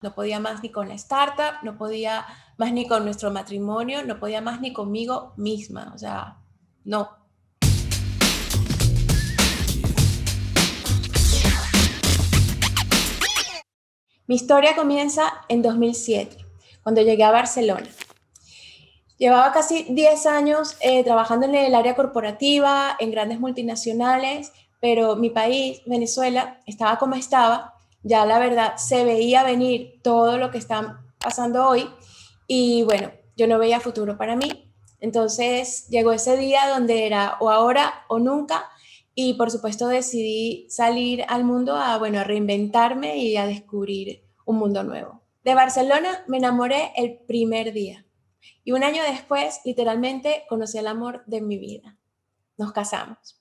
No podía más ni con la startup, no podía más ni con nuestro matrimonio, no podía más ni conmigo misma. O sea, no. Mi historia comienza en 2007, cuando llegué a Barcelona. Llevaba casi 10 años trabajando en el área corporativa, en grandes multinacionales, pero mi país, Venezuela, estaba como estaba. Ya la verdad se veía venir todo lo que está pasando hoy y bueno, yo no veía futuro para mí. Entonces llegó ese día donde era o ahora o nunca y por supuesto decidí salir al mundo a, bueno, a reinventarme y a descubrir un mundo nuevo. De Barcelona me enamoré el primer día. Y un año después, literalmente, conocí el amor de mi vida. Nos casamos.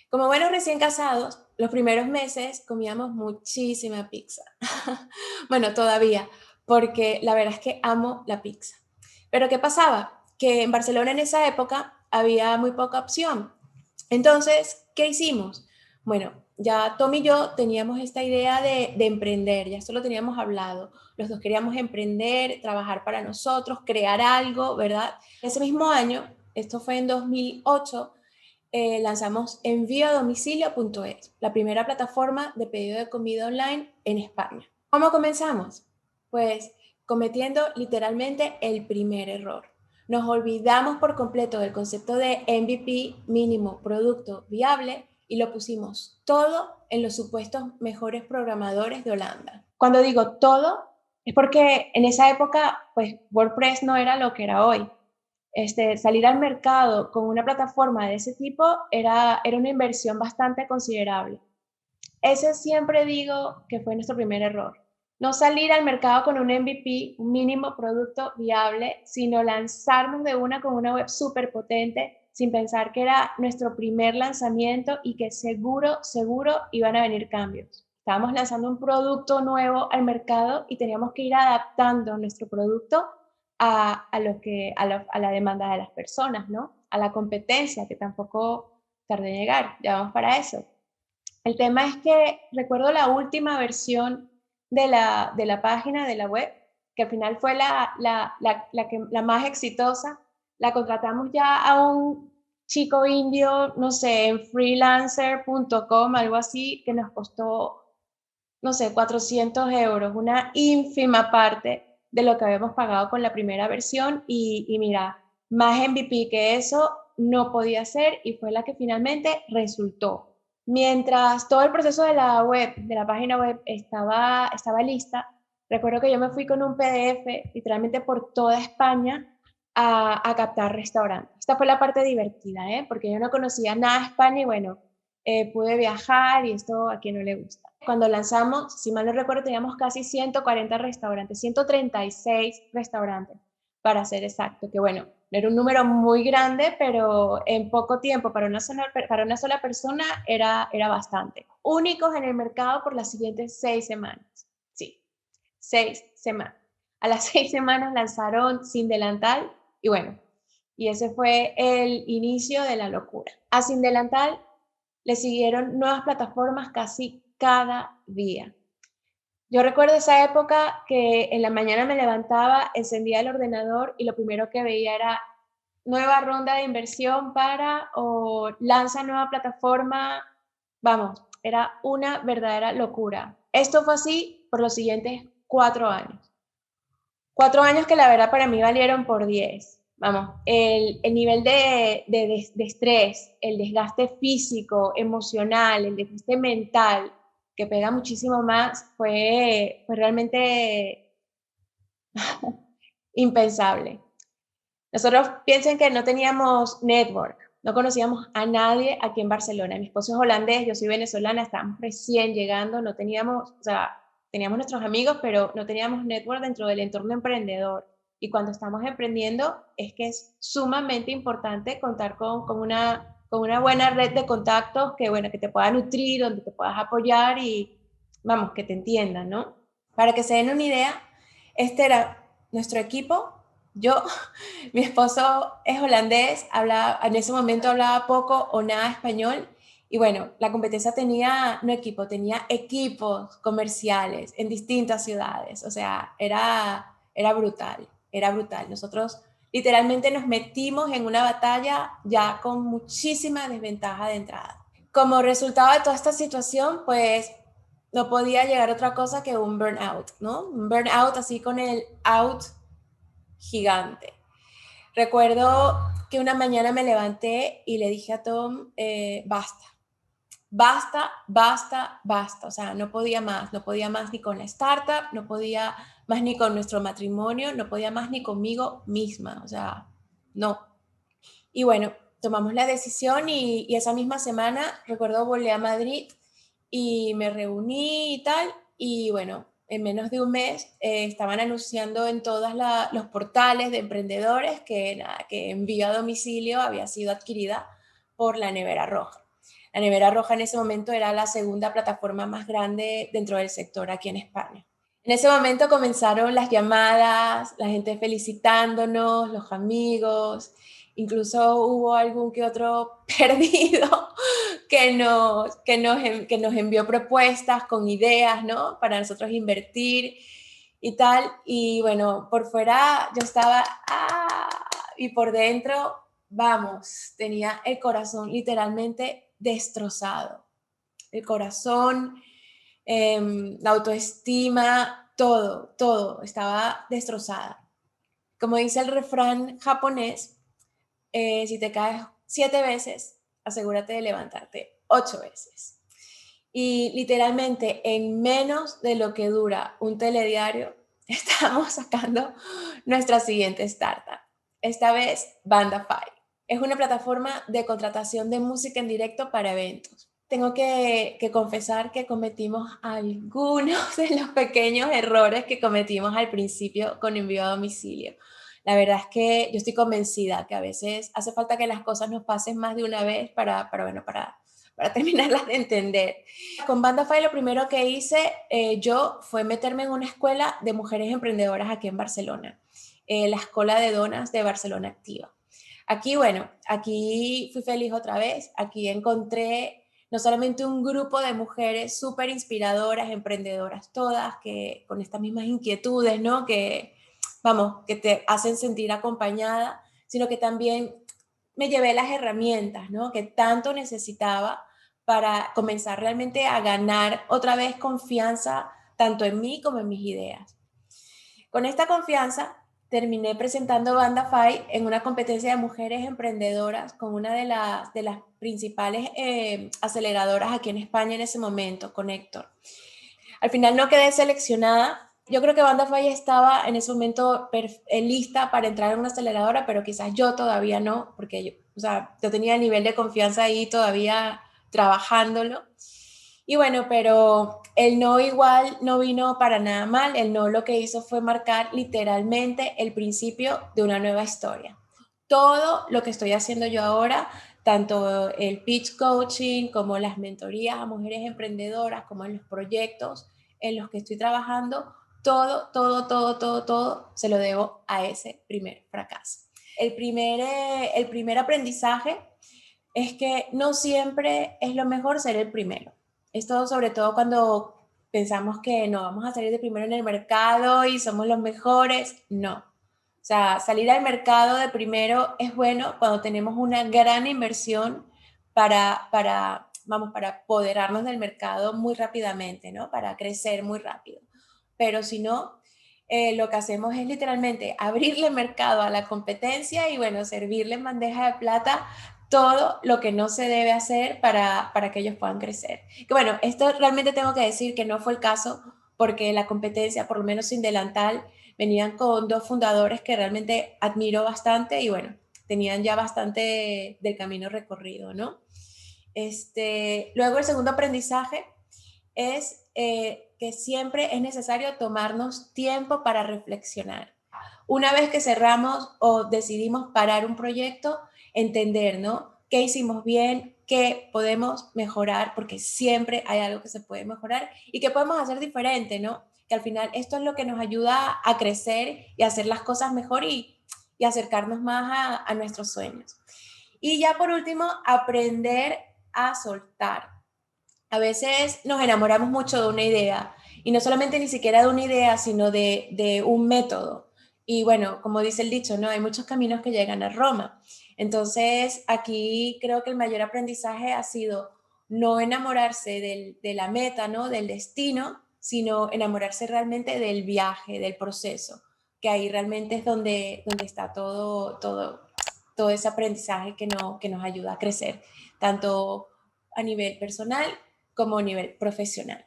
Como buenos recién casados, los primeros meses comíamos muchísima pizza. Bueno, todavía, porque la verdad es que amo la pizza. Pero ¿qué pasaba? Que en Barcelona en esa época había muy poca opción. Entonces, ¿qué hicimos? Bueno, ya Tom y yo teníamos esta idea de emprender, ya esto lo teníamos hablado. Los dos queríamos emprender, trabajar para nosotros, crear algo, ¿verdad? Ese mismo año, esto fue en 2008, lanzamos envíoadomicilio.es, la primera plataforma de pedido de comida online en España. ¿Cómo comenzamos? Pues cometiendo literalmente el primer error. Nos olvidamos por completo del concepto de MVP, mínimo producto viable, y lo pusimos todo en los supuestos mejores programadores de Holanda. Cuando digo todo, es porque en esa época, pues WordPress no era lo que era hoy. Salir al mercado con una plataforma de ese tipo era una inversión bastante considerable. Ese siempre digo que fue nuestro primer error. No salir al mercado con un MVP, un mínimo producto viable, sino lanzarnos de una con una web súper potente, sin pensar que era nuestro primer lanzamiento y que seguro iban a venir cambios. Estábamos lanzando un producto nuevo al mercado y teníamos que ir adaptando nuestro producto a la demanda de las personas, ¿no? A la competencia, que tampoco tardé en llegar, ya vamos para eso. El tema es que recuerdo la última versión de la página, de la web, que al final fue la más exitosa. La contratamos ya a un chico indio, no sé, en freelancer.com, algo así, que nos costó, no sé, 400 euros, una ínfima parte de lo que habíamos pagado con la primera versión. Y mira, más MVP que eso no podía ser y fue la que finalmente resultó. Mientras todo el proceso de la web, de la página web, estaba lista, recuerdo que yo me fui con un PDF literalmente por toda España a captar restaurantes. Esta fue la parte divertida, ¿eh? Porque yo no conocía nada de España y bueno, pude viajar y esto a quien no le gusta. Cuando lanzamos, si mal no recuerdo, teníamos casi 140 restaurantes, 136 restaurantes, para ser exacto, que bueno, era un número muy grande, pero en poco tiempo para una sola persona era bastante. Únicos en el mercado por las siguientes 6 semanas. Sí, 6 semanas. A las 6 semanas lanzaron Sin Delantal y bueno, y ese fue el inicio de la locura. A Sin Delantal le siguieron nuevas plataformas casi cada día. Yo recuerdo esa época que en la mañana me levantaba, encendía el ordenador y lo primero que veía era nueva ronda de inversión para o lanza nueva plataforma. Vamos, era una verdadera locura. Esto fue así por los siguientes 4 años. 4 años que la verdad para mí valieron por 10. Vamos, el nivel de estrés, el desgaste físico, emocional, el desgaste mental, que pega muchísimo más, fue realmente impensable. Nosotros piensen que no teníamos network, no conocíamos a nadie aquí en Barcelona. Mi esposo es holandés, yo soy venezolana, estábamos recién llegando, no teníamos, o sea, teníamos nuestros amigos, pero no teníamos network dentro del entorno emprendedor. Y cuando estamos emprendiendo es que es sumamente importante contar con una buena red de contactos que, bueno, que te pueda nutrir, donde te puedas apoyar y, vamos, que te entiendan, ¿no? Para que se den una idea, este era nuestro equipo. Yo, mi esposo es holandés, en ese momento hablaba poco o nada español. Y Y bueno, la competencia tenía, no equipo, tenía equipos comerciales en distintas ciudades. O sea, era brutal, era brutal. Nosotros literalmente nos metimos en una batalla ya con muchísima desventaja de entrada. Como resultado de toda esta situación, pues no podía llegar a otra cosa que un burnout, ¿no? Un burnout así con el out gigante. Recuerdo que una mañana me levanté y le dije a Tom, basta, basta, basta, basta. O sea, no podía más, no podía más ni con la startup, no podía más ni con nuestro matrimonio, no podía más ni conmigo misma. O sea, no. Y bueno, tomamos la decisión y esa misma semana, recuerdo, volé a Madrid y me reuní y tal. Y bueno, en menos de un mes estaban anunciando en todos los portales de emprendedores que Envío a Domicilio había sido adquirida por la Nevera Roja. La Nevera Roja en ese momento era la segunda plataforma más grande dentro del sector aquí en España. En ese momento comenzaron las llamadas, la gente felicitándonos, los amigos, incluso hubo algún que otro perdido que nos envió propuestas con ideas, ¿no? Para nosotros invertir y tal. Y bueno, por fuera yo estaba, y por dentro, vamos, tenía el corazón literalmente destrozado. El corazón, la autoestima, todo estaba destrozada. Como dice el refrán japonés, si te caes 7 veces, asegúrate de levantarte 8 veces. Y literalmente en menos de lo que dura un telediario, estamos sacando nuestra siguiente startup. Esta vez, Bandafy. Es una plataforma de contratación de música en directo para eventos. Tengo que confesar que cometimos algunos de los pequeños errores que cometimos al principio con envío a domicilio. La verdad es que yo estoy convencida que a veces hace falta que las cosas nos pasen más de una vez para terminarlas de entender. Con Bandafy lo primero que hice yo fue meterme en una escuela de mujeres emprendedoras aquí en Barcelona, la Escuela de Donas de Barcelona Activa. Aquí, bueno, aquí fui feliz otra vez, aquí encontré no solamente un grupo de mujeres súper inspiradoras, emprendedoras todas, que con estas mismas inquietudes, ¿no? Vamos, que te hacen sentir acompañada, sino que también me llevé las herramientas, ¿no? Que tanto necesitaba para comenzar realmente a ganar otra vez confianza tanto en mí como en mis ideas. Con esta confianza terminé presentando Bandafy en una competencia de mujeres emprendedoras con una de las principales aceleradoras aquí en España en ese momento, con Héctor. Al final no quedé seleccionada. Yo creo que Bandafy estaba en ese momento lista para entrar en una aceleradora, pero quizás yo todavía no, porque yo tenía el nivel de confianza ahí todavía trabajándolo. Y bueno, pero el no igual no vino para nada mal. El no lo que hizo fue marcar literalmente el principio de una nueva historia. Todo lo que estoy haciendo yo ahora, tanto el pitch coaching como las mentorías a mujeres emprendedoras, como en los proyectos en los que estoy trabajando, todo se lo debo a ese primer fracaso. El primer aprendizaje es que no siempre es lo mejor ser el primero. Esto sobre todo cuando pensamos que no vamos a salir de primero en el mercado y somos los mejores. No. O sea, salir al mercado de primero es bueno cuando tenemos una gran inversión para apoderarnos del mercado muy rápidamente, ¿no? Para crecer muy rápido. Pero si no, lo que hacemos es literalmente abrirle mercado a la competencia y, bueno, servirle en bandeja de plata todo lo que no se debe hacer para que ellos puedan crecer. Que bueno, esto realmente tengo que decir que no fue el caso porque la competencia, por lo menos sin delantal, venían con dos fundadores que realmente admiro bastante y bueno, tenían ya bastante del camino recorrido, ¿no? Luego el segundo aprendizaje es que siempre es necesario tomarnos tiempo para reflexionar. Una vez que cerramos o decidimos parar un proyecto, entender, ¿no? ¿Qué hicimos bien? ¿Qué podemos mejorar? Porque siempre hay algo que se puede mejorar y que podemos hacer diferente, ¿no? Que al final esto es lo que nos ayuda a crecer y a hacer las cosas mejor y acercarnos más a nuestros sueños. Y ya por último, aprender a soltar. A veces nos enamoramos mucho de una idea, y no solamente ni siquiera de una idea, sino de un método. Y bueno, como dice el dicho, ¿no? Hay muchos caminos que llegan a Roma. Entonces, aquí creo que el mayor aprendizaje ha sido no enamorarse de la meta, ¿no? Del destino, sino enamorarse realmente del viaje, del proceso, que ahí realmente es donde está todo ese aprendizaje que nos ayuda a crecer, tanto a nivel personal como a nivel profesional.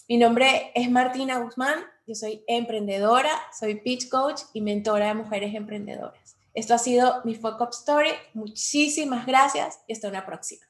Mi nombre es Martina Guzmán, yo soy emprendedora, soy pitch coach y mentora de mujeres emprendedoras. Esto ha sido mi Fuck Up Story. Muchísimas gracias y hasta una próxima.